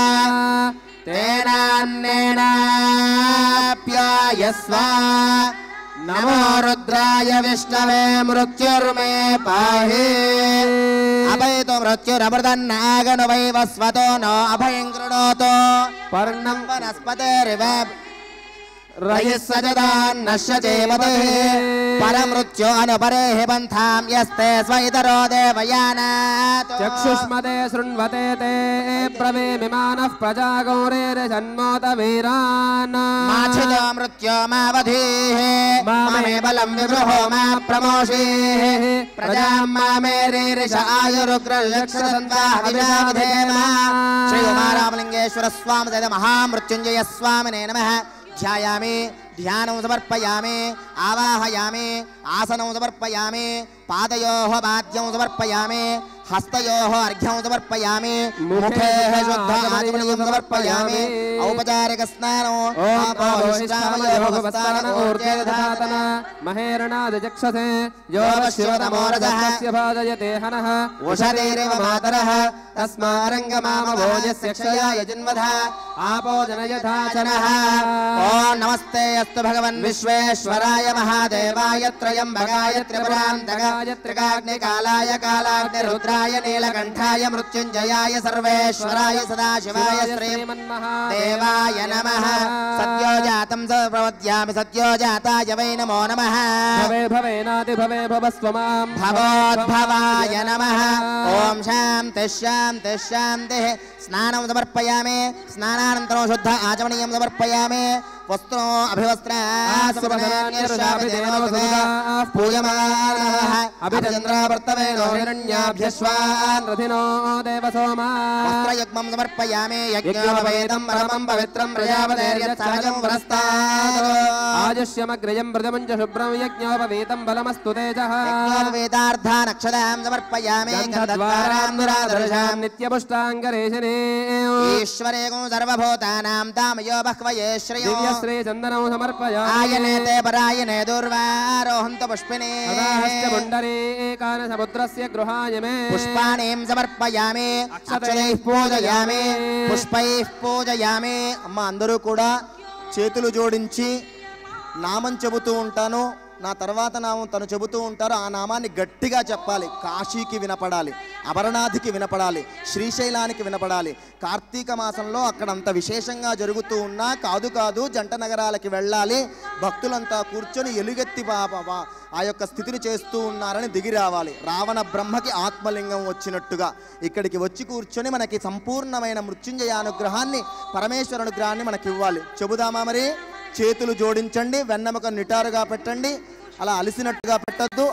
తేనాన్నేనాప్యాయస్వ. నమో రుద్రాయ విష్ణవే మృత్యుర్మే పాహి. అభయతో మృత్యురమృతన్నాగను వైవస్వతో నో అభయం కృణోతు. పర్ణం వనస్పతిరివ రయస్సజదాన్నశ్య చేమతే. పరమృత్యు అనుపరేహి పంథాం యస్తే స్వైతరో దేవయానాత్. చక్షుష్మతే శృణ్వతే తే ప్రవేమిమానః ప్రజా గౌరేర్జన్మోత వీరాన్. మాఛితో మృత్యో మావధీః మామే బలం వివృహో మా ప్రమోషీః. ప్రజాం మామేరీరిష ఆయురుగ్రయక్షరసంతాః వివిధావిధేమ. శ్రీ ఉమారామలింగేశ్వర స్వామి తద మహామృత్యుంజయ స్వామినే నమః. ధ్యాయామి ధ్యానం సమర్పయామి ఆవాహయామి ఆసనం సమర్పయామి పాదయోః పాద్యం సమర్పయామి हस्तयोः अर्घ्यं समर्पयामि मुखे शुद्ध आचमनीयं समर्पयामि औपचारिक स्नानो ऊर्जेधातन महेरणादिचक्षसे यो शिवतमोरजस्य भाजयते हनः उषदेरेव मातरः तस्मारङ्गमामभोजस्य क्षयाय जिन्वधः आपो जनयथाचनः ॐ नमस्ते अस्तु भगवन् विश्वेश्वराय महादेवाय त्र्यम्बकाय त्रिपुरान्तकाय त्रिकाग्निकालाय कालाग्निरुद्राय नीलकण्ठाय मृत्युञ्जयाय सर्वेश्वराय सदाशिवाय श्रीमन्महादेवाय नमः सत्यो जातं प्रवद्यामि सत्यो जाताय वै नमो नमः भवे भवेनातिभवे भवस्व मां भवोद्भवाय नमः ॐ शान्तिः शान्तिः शान्तिः स्नानं समर्पयामि स्नानानन्तरं शुद्ध आचमनीयं समर्पयामि वस्त्रो पूयमानः अभिचन्द्रावर्तवेनो हिरण्याभ्यश्वान् रथिनो देवसोमा वस्त्रयुग्मं समर्पयामि यज्ञोपवेदं परमं पवित्रं प्रजापतेर्यत्सहजं वरस्तात् आयुष्यमग्रयं व्रजमञ्च शुभ्रं यज्ञोपवीतं बलमस्तु तेजः वेदार्धानक्षदां समर्पयामि गन्धद्वारां दुरादर्शां नित्यपुष्टाङ्गरेशने ईश्वरेगुं सर्वभूतानां तामयो बह्वये श्रियो दिव्यश्री चन्दनं समर्पयामि आयने ते परायणे दुर्वारोहन्त पुष्पिने सदाहस्य पुण्डरीकान समुद्रस्य गृहाय मे पुष्पाणीं समर्पयामि अक्षतैः पूजयामि पुष्पैः पूजयामि అమ్మ అందరూ కూడా చేతులు జోడించి నామం చెబుతూ ఉంటాను నా తర్వాత నామం తను చెబుతూ ఉంటారు ఆ నామాన్ని గట్టిగా చెప్పాలి కాశీకి వినపడాలి అమరనాథ్కి వినపడాలి శ్రీశైలానికి వినపడాలి కార్తీక మాసంలో అక్కడంత విశేషంగా జరుగుతూ ఉన్నా కాదు జంట నగరాలకి వెళ్ళాలి భక్తులంతా కూర్చొని ఎలుగెత్తి ఆ యొక్క స్థితిని చేస్తూ ఉన్నారని దిగి రావాలి రావణ బ్రహ్మకి ఆత్మలింగం వచ్చినట్టుగా ఇక్కడికి వచ్చి కూర్చొని మనకి సంపూర్ణమైన మృత్యుంజయ అనుగ్రహాన్ని పరమేశ్వర అనుగ్రహాన్ని మనకి ఇవ్వాలి చెబుదామా మరి చేతులు జోడించండి వెన్నెముక నిటారుగా పెట్టండి అలా అలిసినట్టుగా పెట్టద్దు